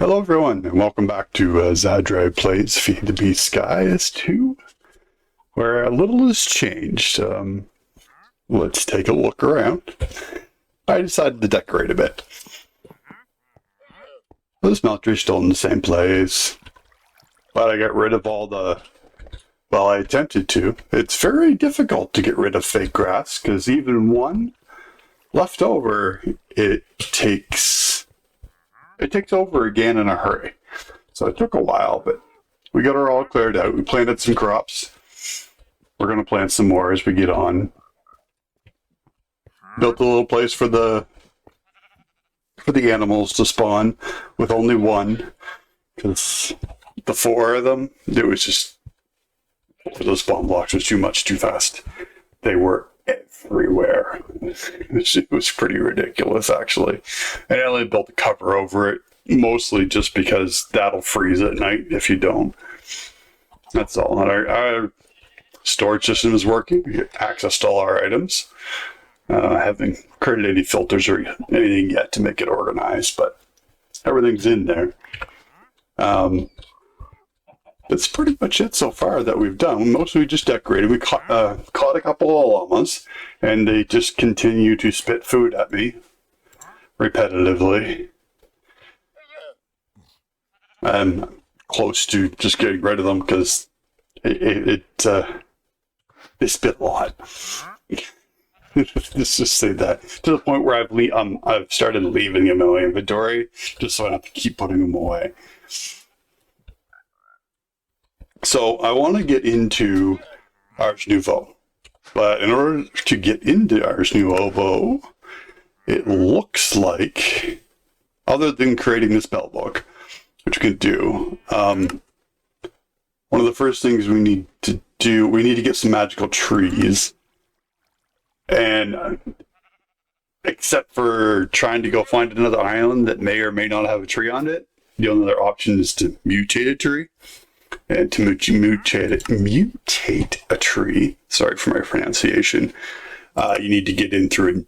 Hello everyone, and welcome back to Xadrai Plays FTB Skies 2, where a little has changed. Let's take a look around. I decided to decorate a bit. The smelter's still in the same place, but I got rid of all the... Well, I attempted to. It's very difficult to get rid of fake grass, because even one left over, it takes over again in a hurry. So it took a while, but we got her all cleared out. We planted some crops. We're going to plant some more as we get on. Built a little place for the animals to spawn with only one, because the four of them, it was just, those spawn blocks was too much, too fast. They were everywhere. It was pretty ridiculous, actually. And I only built a cover over it, mostly just because that'll freeze at night if you don't. That's all. And our storage system is working. We get access to all our items. I haven't created any filters or anything yet to make it organized, but everything's in there. That's pretty much it so far that we've done. Mostly we just decorated. We caught a couple of llamas, and they just continue to spit food at me repetitively. I'm close to just getting rid of them because they spit a lot. Let's just say that, to the point where I've started leaving them in my inventory just so I don't have to keep putting them away. So I want to get into Ars Nouveau, but in order to get into Ars Nouveau, it looks like, other than creating the spell book, which we can do, one of the first things we need to do, we need to get some magical trees. And except for trying to go find another island that may or may not have a tree on it, the only other option is to mutate a tree. And to mutate a tree, sorry for my pronunciation, you need to get in through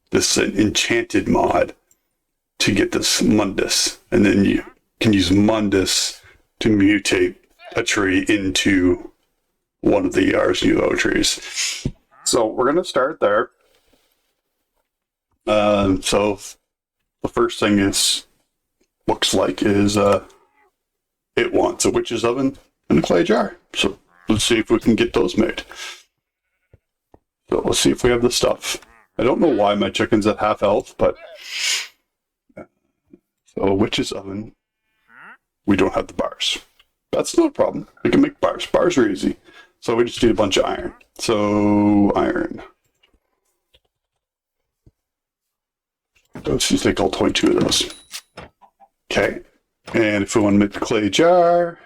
this enchanted mod to get this Mundus. And then you can use Mundus to mutate a tree into one of the Ars Nouveau trees. So we're going to start there. So the first thing looks like it wants a witch's oven and a clay jar. So let's see if we can get those made. So let's see if we have the stuff. I don't know why my chicken's at half health, but... So a witch's oven. We don't have the bars. That's no problem. We can make bars. Bars are easy. So we just need a bunch of iron. So, iron. Let's just take all 22 of those. Okay. And if we want to make the clay jar,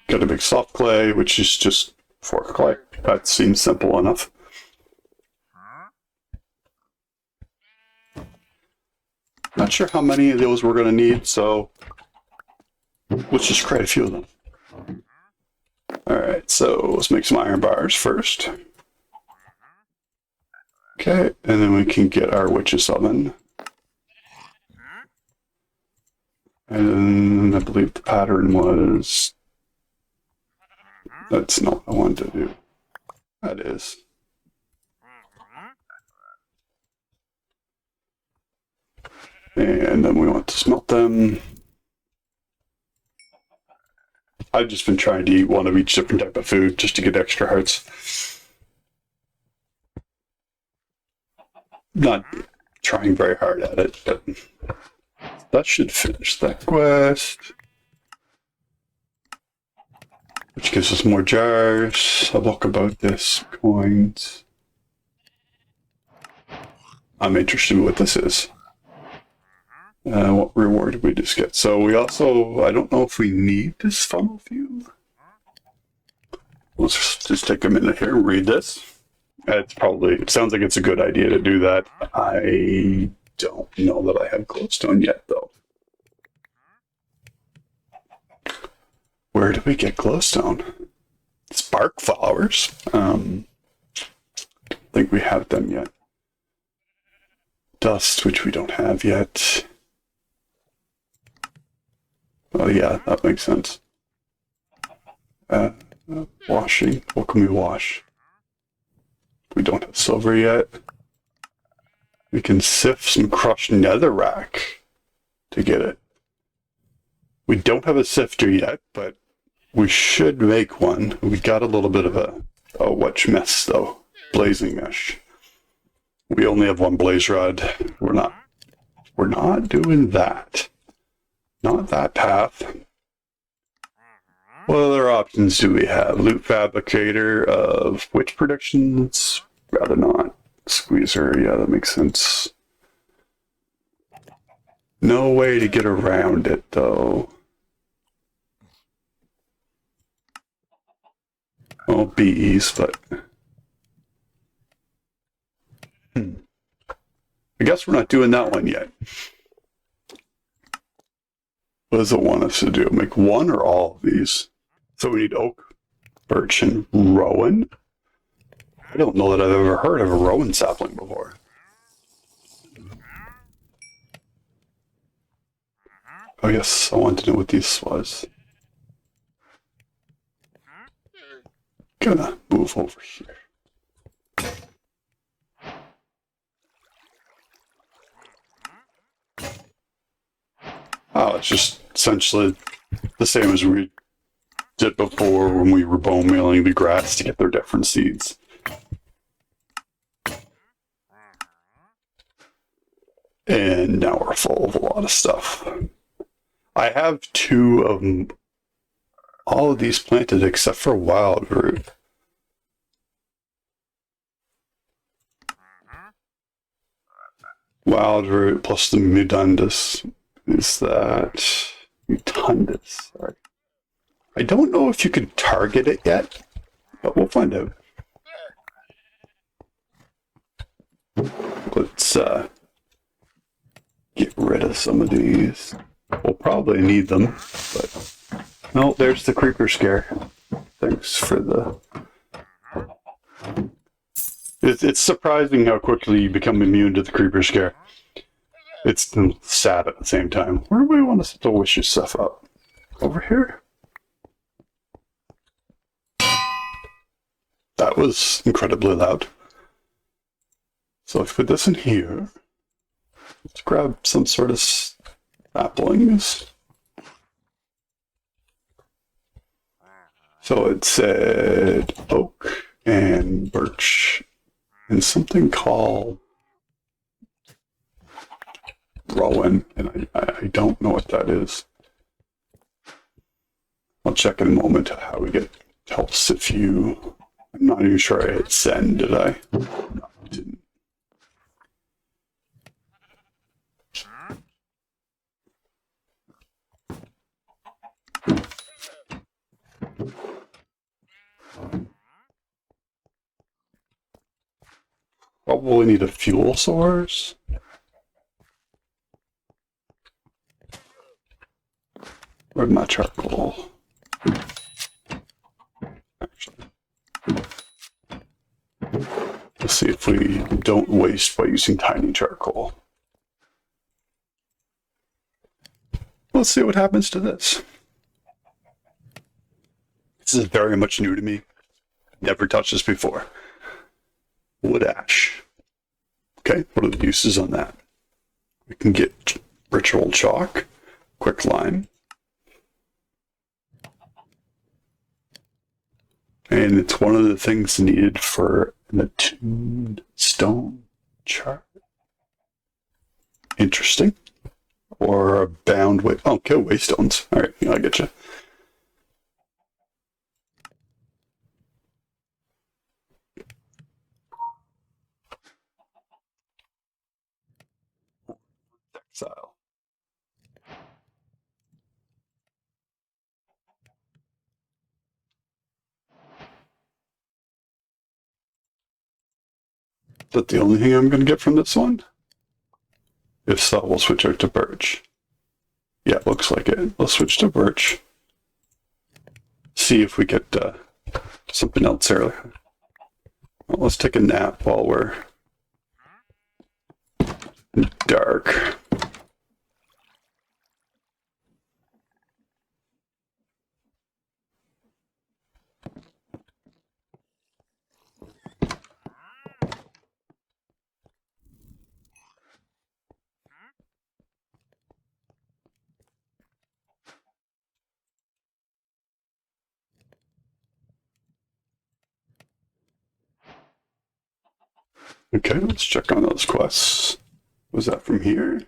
got to make soft clay, which is just 4 clay. That seems simple enough. Not sure how many of those we're going to need, so let's just create a few of them. Alright, so let's make some iron bars first. Okay, and then we can get our witch's oven. And I believe the pattern was... That's not what I wanted to do. That is. And then we want to smelt them. I've just been trying to eat one of each different type of food just to get extra hearts. Not trying very hard at it, but that should finish that quest. Which gives us more jars. A book about this, coins. I'm interested in what this is. What reward did we just get? So we also, I don't know if we need this funnel fuel. Let's just take a minute here and read this. It sounds like it's a good idea to do that. I don't know that I have glowstone yet, though. Where do we get glowstone? Spark flowers. I think we have them yet. Dust, which we don't have yet. Oh yeah, that makes sense. Washing. What can we wash? We don't have silver yet. We can sift some crushed netherrack to get it. We don't have a sifter yet, but we should make one. We got a little bit of a witch mess though. Blazing mesh. We only have one blaze rod. We're not doing that. Not that path. What other options do we have? Loot fabricator of witch predictions? Rather not. Squeezer, yeah, that makes sense. No way to get around it, though. Well, bees, but... I guess we're not doing that one yet. What does it want us to do? Make one or all of these? So we need oak, birch, and rowan? I don't know that I've ever heard of a rowan sapling before. Oh yes, I wanted to know what this was. Gonna move over here. Oh, it's just essentially the same as we did before when we were bone mealing the grass to get their different seeds. And now we're full of a lot of stuff. I have two of them, all of these planted except for wild root. Wild root plus the mutundus. Is that mutundus? Sorry. I don't know if you can target it yet, but we'll find out. Let's get rid of some of these. We'll probably need them, but no, there's the creeper scare. Thanks for the... It's surprising how quickly you become immune to the creeper scare. It's sad at the same time. Where do we want to set the wishes stuff up? Over here? That was incredibly loud. So if we put this in here, let's grab some sort of saplings. So it said oak and birch and something called rowan, and I don't know what that is. I'll check in a moment how we get helps if you... I'm not even sure I hit send, did I? No, I didn't. Probably need a fuel source. Where'd my charcoal? Actually, let's see if we don't waste by using tiny charcoal. Let's see what happens to this. This is very much new to me. Never touched this before. Wood ash. Okay, what are the uses on that? We can get ritual chalk, quick lime, and it's one of the things needed for an attuned stone chart. Interesting. Or a bound way. Oh, okay, waystones. All right, I get you. Exile. Is that the only thing I'm going to get from this one? If so, we'll switch out to birch. Yeah, looks like it. Let's switch to birch. See if we get something else earlier. Well, let's take a nap while we're dark. Okay, let's check on those quests. Was that from here?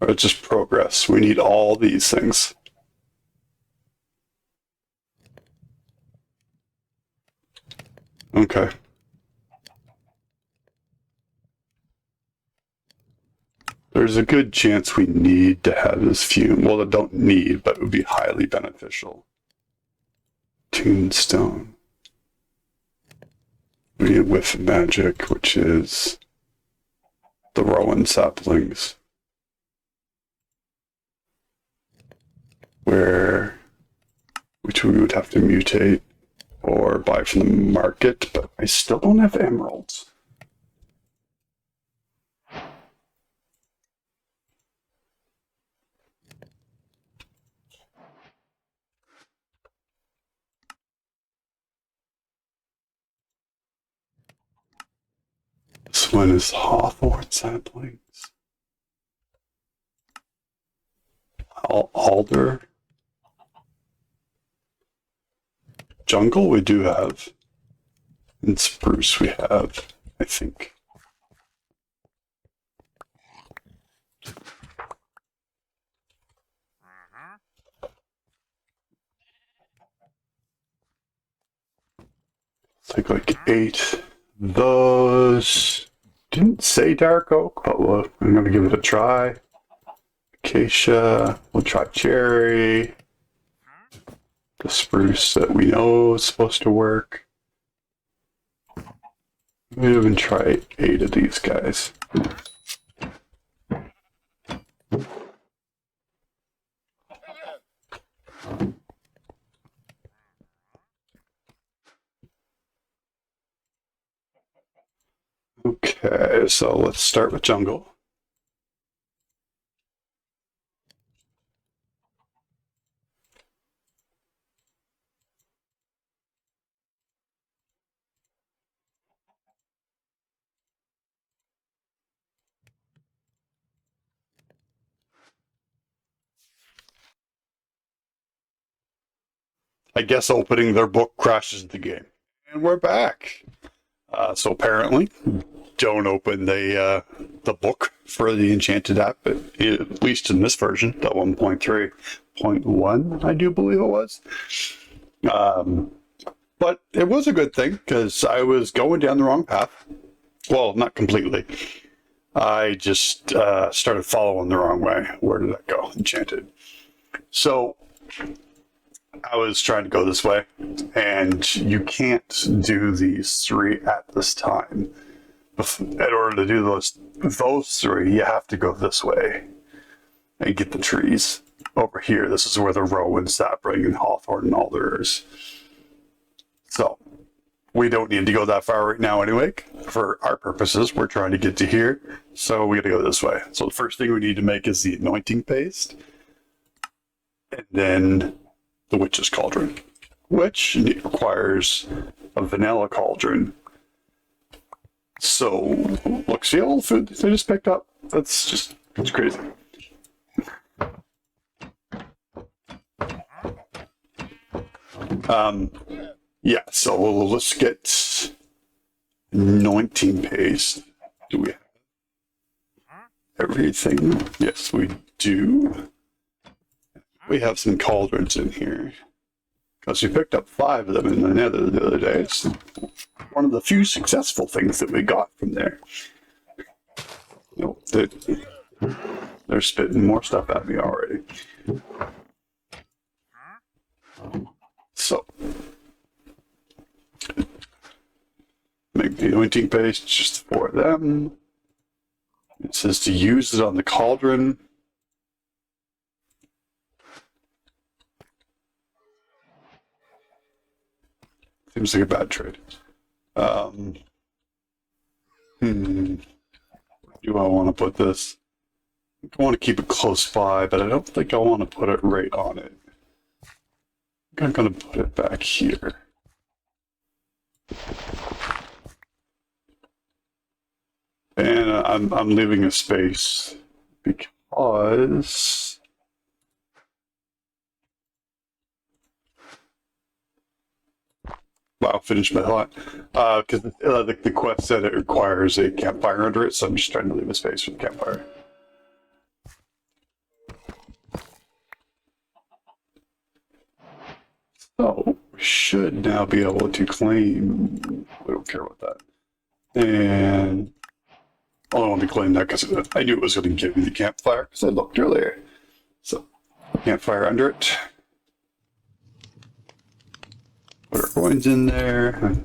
Or it's just progress? We need all these things. Okay. There's a good chance we need to have this fume. Well, it don't need, but it would be highly beneficial. Tombstone. We need whiff magic, which is the rowan saplings. Which we would have to mutate or buy from the market, but I still don't have emeralds. This one is hawthorn saplings. Alder. Jungle we do have. And spruce we have, I think. Take like 8. Those didn't say dark oak, but I'm gonna give it a try. Acacia, we'll try cherry. The spruce that we know is supposed to work. We'll even try 8 of these guys. Okay, so let's start with jungle. I guess opening their book crashes the game. And we're back. So apparently, don't open the book for the Enchanted app, at least in this version, the 1.3.1, I do believe it was. But it was a good thing, because I was going down the wrong path. Well, not completely. I just started following the wrong way. Where did that go? Enchanted. So I was trying to go this way, and you can't do these 3 at this time. In order to do those 3, you have to go this way and get the trees. Over here, this is where the rowan, sapling, and hawthorn and alder is. So we don't need to go that far right now anyway. For our purposes, we're trying to get to here, so we gotta go this way. So the first thing we need to make is the anointing paste, and then the witch's cauldron, which requires a vanilla cauldron. So, look, see all the food they just picked up? It's crazy. Yeah, so let's get anointing paste. Do we have everything? Yes, we do. We have some cauldrons in here. Because we picked up 5 of them in the nether the other day. It's one of the few successful things that we got from there. Nope, they're spitting more stuff at me already. So, make the anointing paste just for them. It says to use it on the cauldron. Seems like a bad trade. Do I want to put this? I want to keep it close by, but I don't think I want to put it right on it. I'm going to put it back here. And I'm leaving a space because Wow, finish my thought. Because the quest said it requires a campfire under it, so I'm just trying to leave a space for the campfire. So, we should now be able to claim. We don't care about that. And I don't want to claim that because I knew it was going to give me the campfire because I looked earlier. So, campfire under it. Put our coins in there.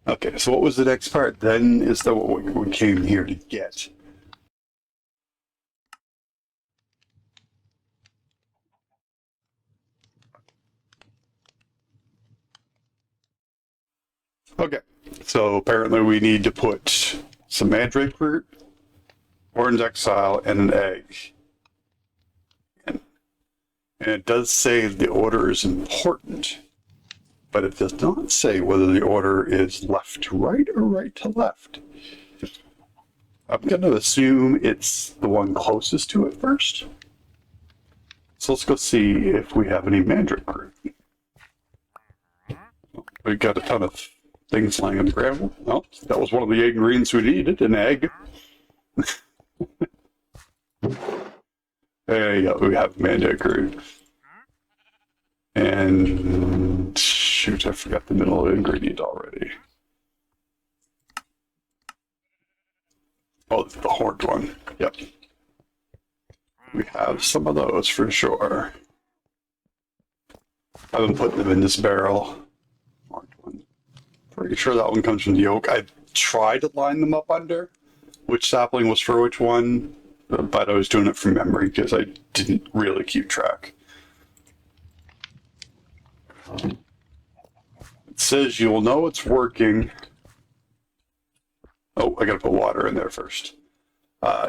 Okay, so what was the next part? Then is that what we came here to get? Okay, so apparently we need to put some mandrake root, orange exile, and an egg. And it does say the order is important, but it does not say whether the order is left to right or right to left. I'm going to assume it's the one closest to it first. So let's go see if we have any mandrake root. We've got a ton of things lying on the ground. Well, that was one of the ingredients we needed, an egg. There you go, we have mandrake root. And shoot, I forgot the middle ingredient already. Oh, the horned one. Yep. We have some of those for sure. I've been putting them in this barrel. Horned one. Pretty sure that one comes from the oak. I tried to line them up under which sapling was for which one, but I was doing it from memory because I didn't really keep track. It says you'll know it's working. Oh, I gotta put water in there first.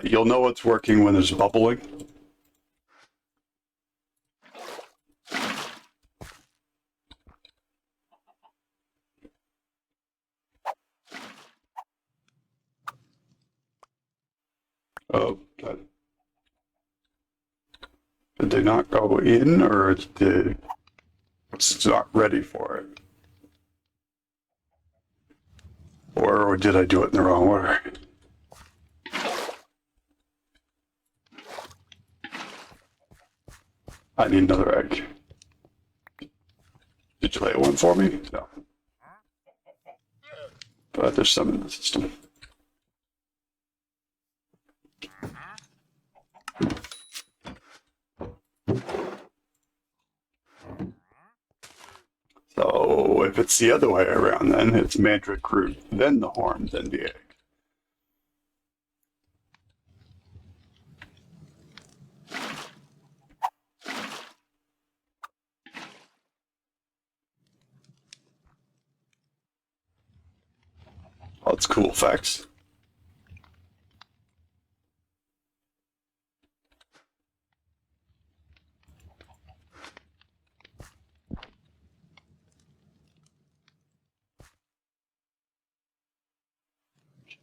You'll know it's working when there's bubbling. Oh, did they not go in, or it's not ready for it? Or did I do it in the wrong order? I need another egg. Did you lay one for me? No. But there's some in the system. So if it's the other way around, then it's mandrake root, then the horn, then the egg. Oh, it's cool facts.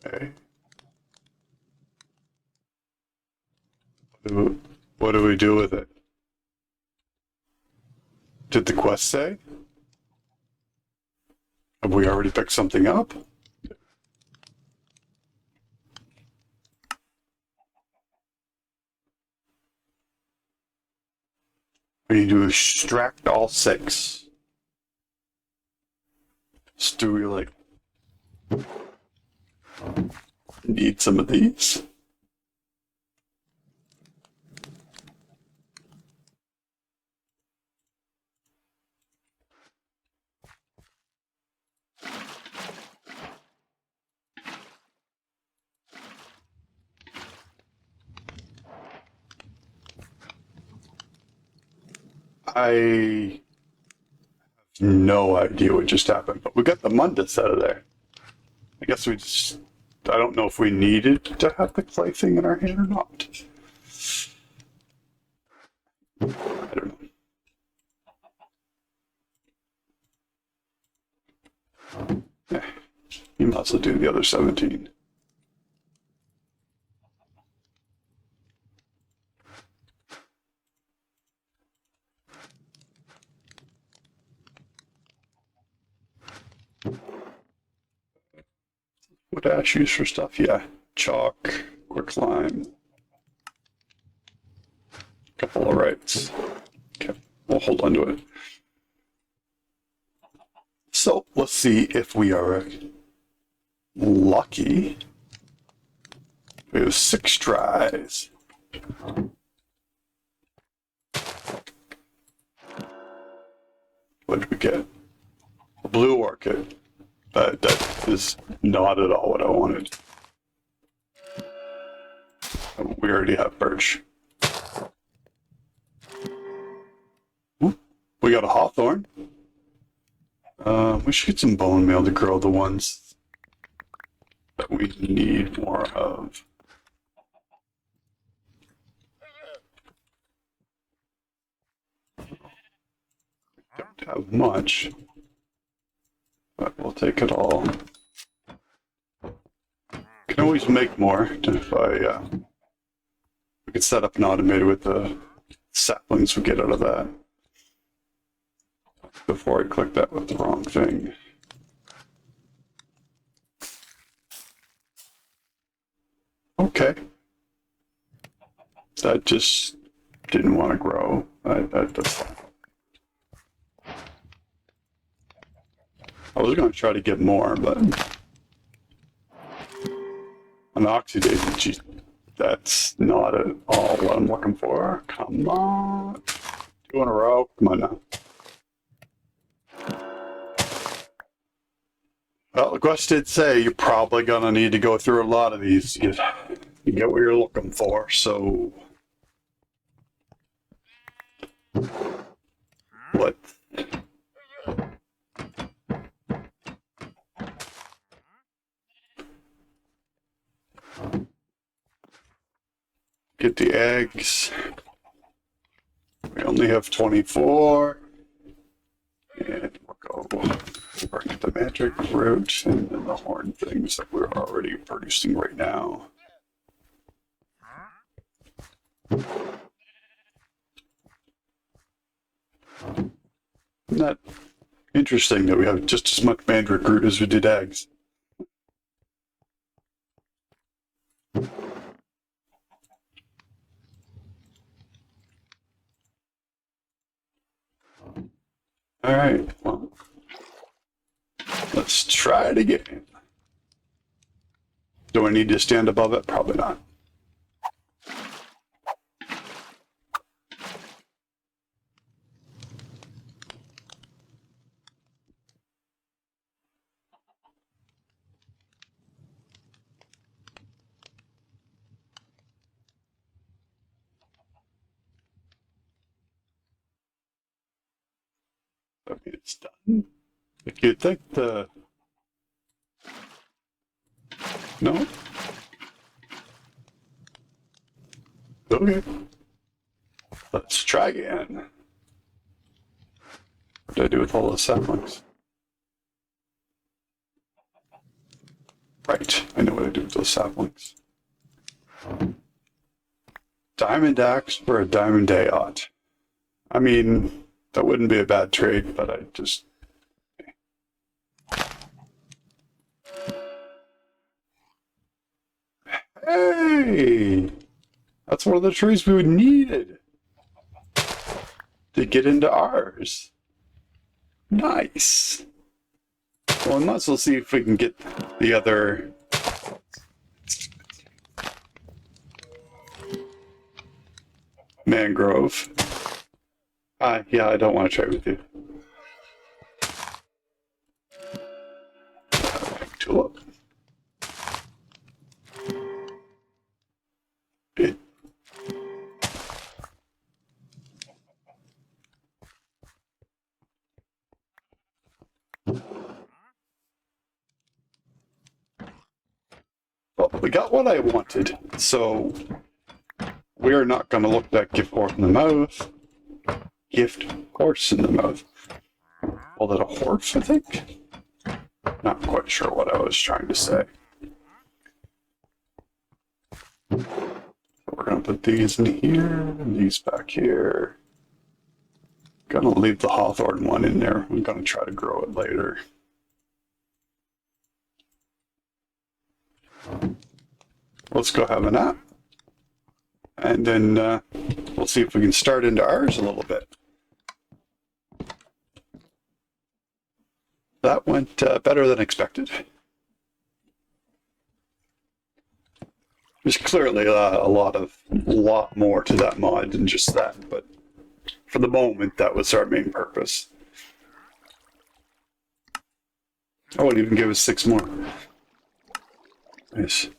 Okay. What do we do with it? Did the quest say? Have we already picked something up? We need to extract all 6. So do we like need some of these? I have no idea what just happened, but we got the Mundus out of there. I guess we just, I don't know if we needed to have the clay thing in our hand or not. I don't know. Yeah, you might also do the other 17. Wood ash used for stuff? Yeah. Chalk, quick lime. Couple of rights. Okay, we'll hold on to it. So let's see if we are lucky. We have 6 tries. What did we get? A blue orchid. That is not at all what I wanted. We already have birch. Ooh, we got a hawthorn. We should get some bone meal to grow the ones that we need more of. Don't have much, but we'll take it all. Can always make more if we could set up an automated with the saplings we get out of that. Before I click that with the wrong thing. Okay. That just didn't want to grow. That's fine. I was going to try to get more, but an oxidated, geez, that's not at all what I'm looking for. Come on. 2 in a row. Come on now. Well, the quest did say you're probably going to need to go through a lot of these. You get what you're looking for, so what? Get the eggs. We only have 24. And we'll go work at the magic root and then the horn things that we're already producing right now. Isn't that interesting that we have just as much mandrake root as we did eggs? All right, well, let's try it again. Do I need to stand above it? Probably not. I mean, it's done. If you'd think the... No? Okay. Let's try again. What did I do with all those saplings? Right, I know what I do with those saplings. Diamond axe for a diamond dayot. I mean, that wouldn't be a bad trade, but I just... Hey! That's one of the trees we needed to get into ours. Nice. Well, we might as well see if we can get the other... mangrove. Yeah, I don't want to trade with you. Tulip. It. Well, we got what I wanted, so we're not going to look that gift horse in the mouth. Gift horse in the mouth. Call that a horse, I think? Not quite sure what I was trying to say. We're going to put these in here, and these back here. Gonna leave the hawthorn one in there. I'm going to try to grow it later. Let's go have a nap. And then we'll see if we can start into ours a little bit. That went better than expected. There's clearly a lot more to that mod than just that, but for the moment, that was our main purpose. Oh, it even gave us 6 more. Nice.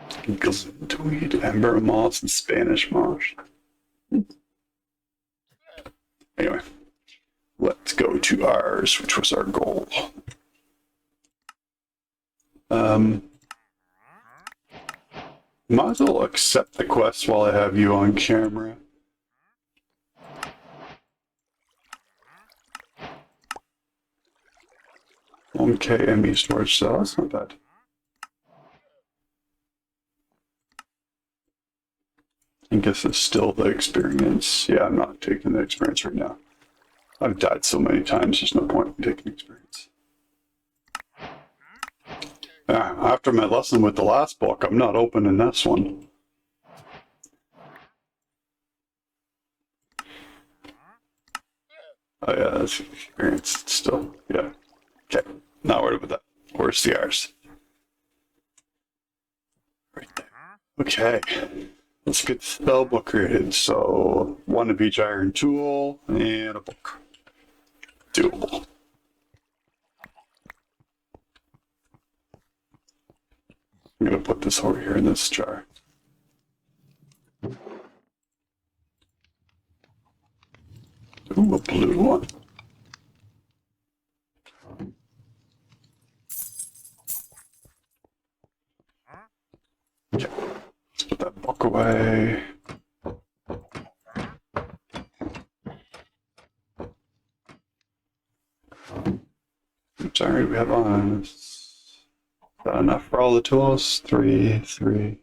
Glintweed, Ember Moss, and Spanish Moss. Anyway, let's go to ours, which was our goal. Might as well accept the quest while I have you on camera. Okay, ME storage cell, that's not bad. I guess it's still the experience. Yeah, I'm not taking the experience right now. I've died so many times, there's no point in taking experience. After my lesson with the last book, I'm not opening this one. Oh yeah, that's experience still. Yeah. Okay, not worried about that. Where's the Rs? Right there. Okay. Let's get the spell book created. So, 1 of each iron tool and a book. Doable. I'm going to put this over here in this jar. Ooh, a blue one. Okay, let's put that book away. Sorry, we have on. Is that enough for all the tools? 3, 3,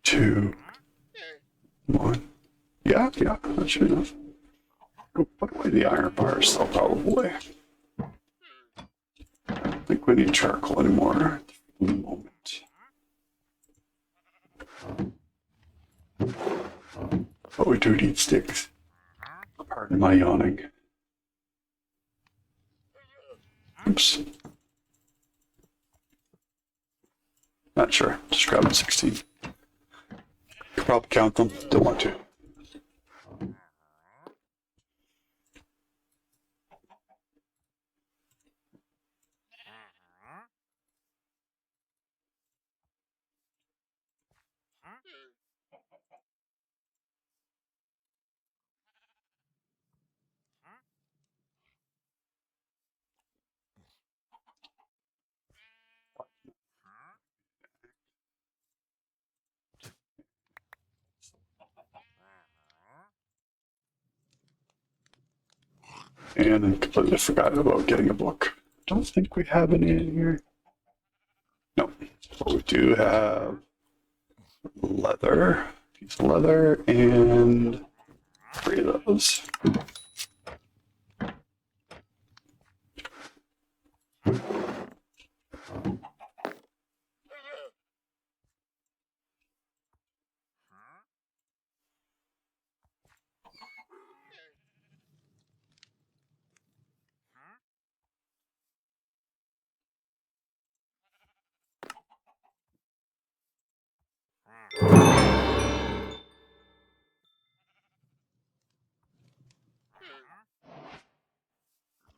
2, 1. Yeah, that should be enough. Go put away the iron bars, though, probably. I don't think we need charcoal anymore at the moment. But we do need sticks. Pardon my yawning. Oops. Not sure. Just grabbing 16. Could probably count them. Don't want to. And I completely forgot about getting a book. Don't think we have any in here. No. But we do have leather. Piece of leather and 3 of those.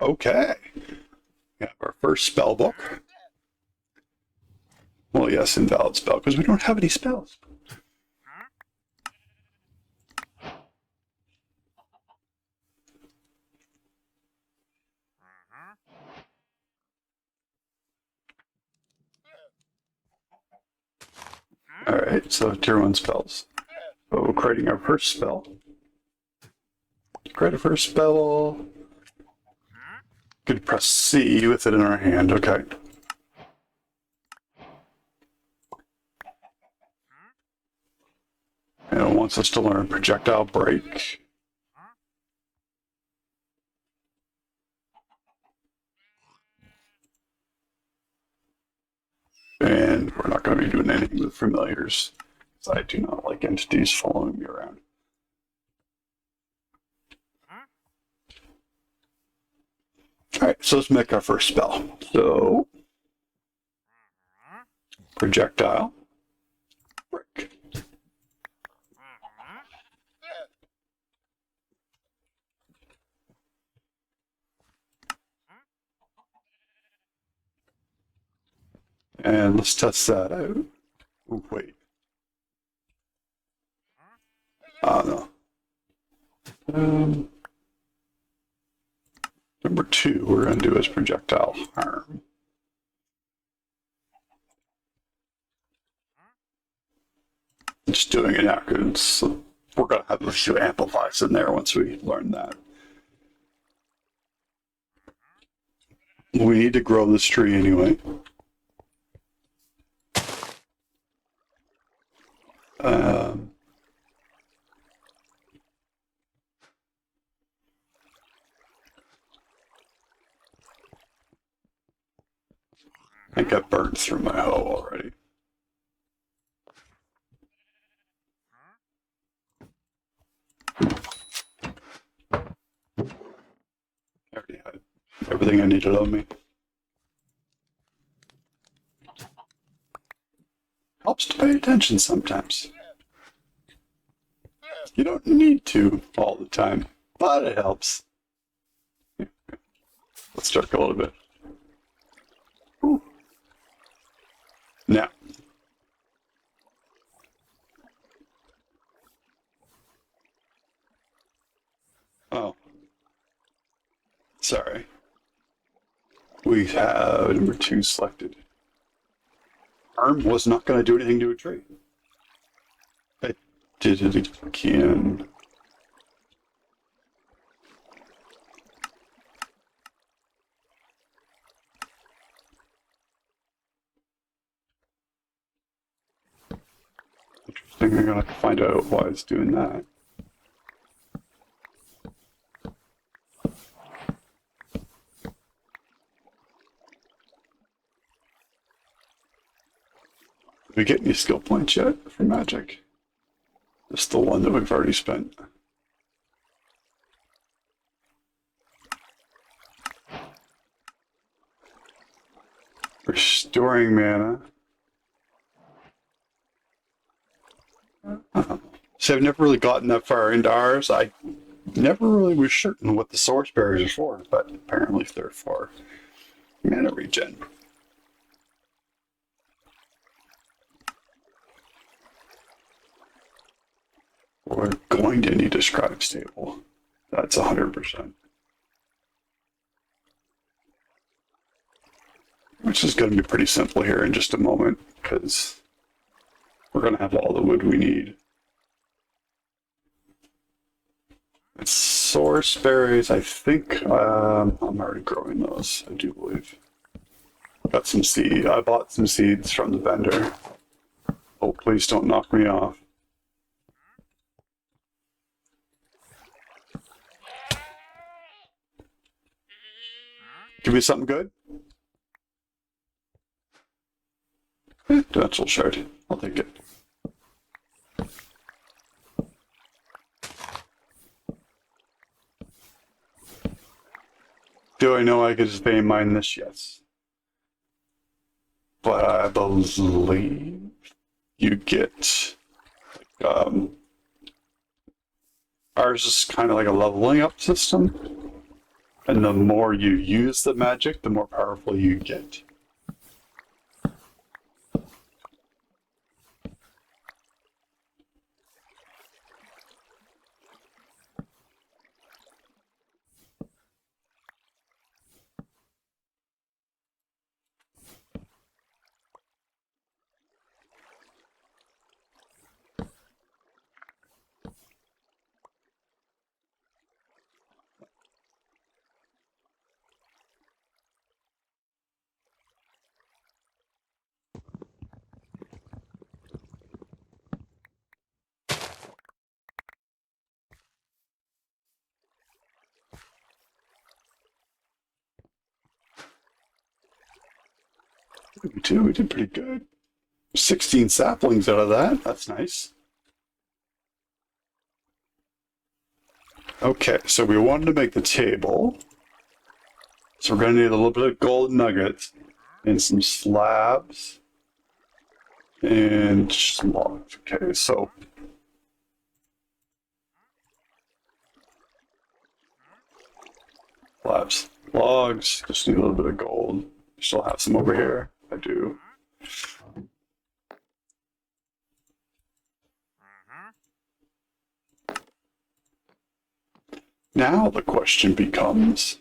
Okay. We have our first spell book. Well, yes, invalid spell, because we don't have any spells. Alright, so tier 1 spells. So we're creating our first spell. Create a first spell. Could press C with it in our hand, okay. And it wants us to learn projectile break. doing anything with familiars. I do not like entities following me around. Alright, so let's make our first spell. So, projectile, brick. And let's test that out. Oh, wait. No. Number 2, we're going to do as projectile harm. Just doing it now because we're going to have a few amplifiers in there once we learn that. We need to grow this tree anyway. I got burnt through my hoe already. I already had everything I needed on me. Helps to pay attention sometimes. You don't need to all the time, but it helps. Let's start a little bit. Ooh. Now. Oh. Sorry. We have number 2 selected. Arm was not going to do anything to a tree. I did it again. Interesting, I'm going to find out why it's doing that. Did we get any skill points yet for magic? Just the one that we've already spent. Restoring mana. So I've never really gotten that far into ours. I never really was certain what the source berries are for, but apparently they're for mana regen. We're going to need a scribe stable. That's 100%. Which is going to be pretty simple here in just a moment, because we're going to have all the wood we need. It's source berries, I think. I'm already growing those, I do believe. Got some seed. I bought some seeds from the vendor. Oh, please don't knock me off. Give me something good. Dimensional shard. I'll take it. Do I know I could just vein mine this? Yes. But I believe you get ours is kind of like a leveling up system. And the more you use the magic, the more powerful you get. We did pretty good. 16 saplings out of that. That's nice. Okay, so we wanted to make the table. So we're going to need a little bit of gold nuggets and some slabs and some logs. Okay, so slabs, logs, just need a little bit of gold. Still have some over here. I do. Now the question becomes,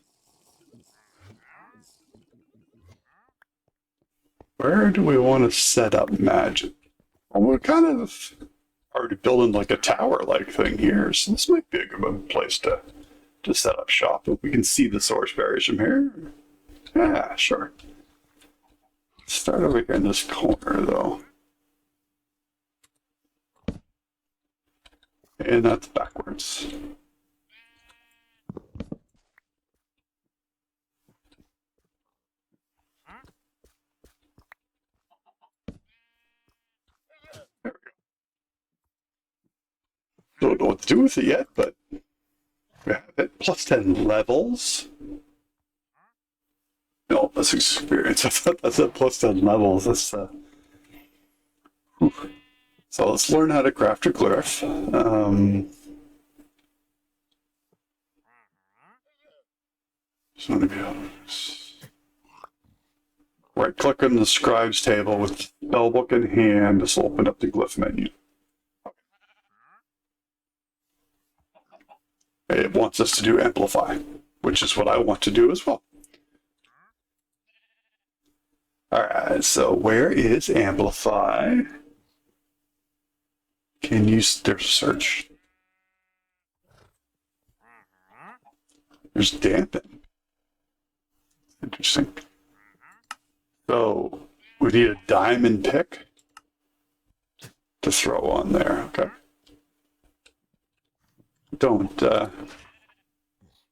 where do we want to set up magic? Well, we're kind of already building like a tower-like thing here, so this might be a good place to set up shop. If we can see the source berries from here. Yeah, sure. Start over here in this corner, though. And that's backwards. There we go. Don't know what to do with it yet, but we have it. Plus 10 levels. No, that's experience. I thought that's at plus 10 levels. That's So let's learn how to craft a glyph. Right click on the scribe's table with spellbook in hand. This will open up the glyph menu. It wants us to do amplify, which is what I want to do as well. Alright, so where is amplify? Can you, there's search. There's dampen. Interesting. So we need a diamond pick to throw on there, okay? Don't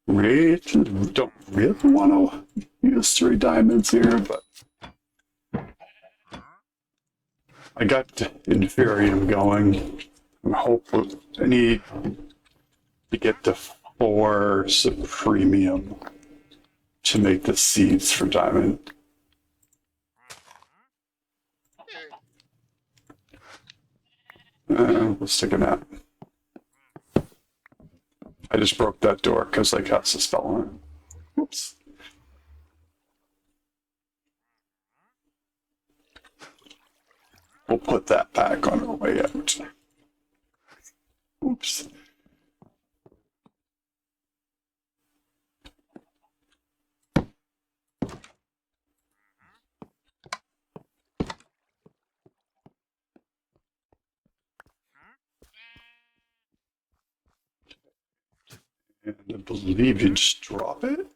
really want to use 3 diamonds here, but I got Inferium going. I'm hopeful I need to get to 4 Supremium to make the seeds for diamond. Let's take a nap. I just broke that door because I cast a spell on it. Whoops. We'll put that back on our way out. Oops. And I believe you just drop it.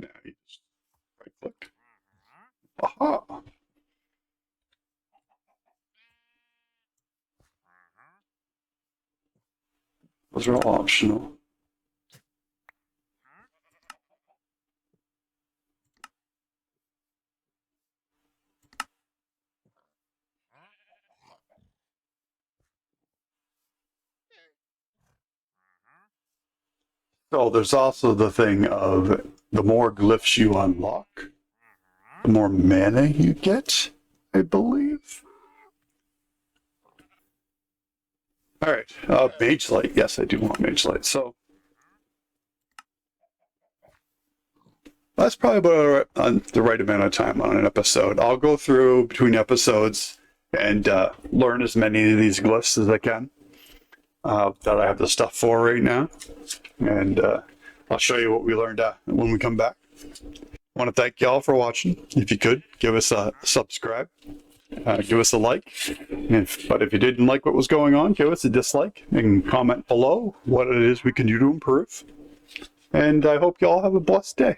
Now you just right click. Aha! Those are all optional. So there's also the thing of the more glyphs you unlock, the more mana you get, I believe. All right, Mage Light. Yes, I do want Mage Light. So that's probably about the right amount of time on an episode. I'll go through between episodes and learn as many of these glyphs as I can that I have the stuff for right now. And I'll show you what we learned when we come back. I want to thank y'all for watching. If you could, give us a subscribe. Give us a like. But if you didn't like what was going on, give us a dislike and comment below what it is we can do to improve. And I hope y'all have a blessed day.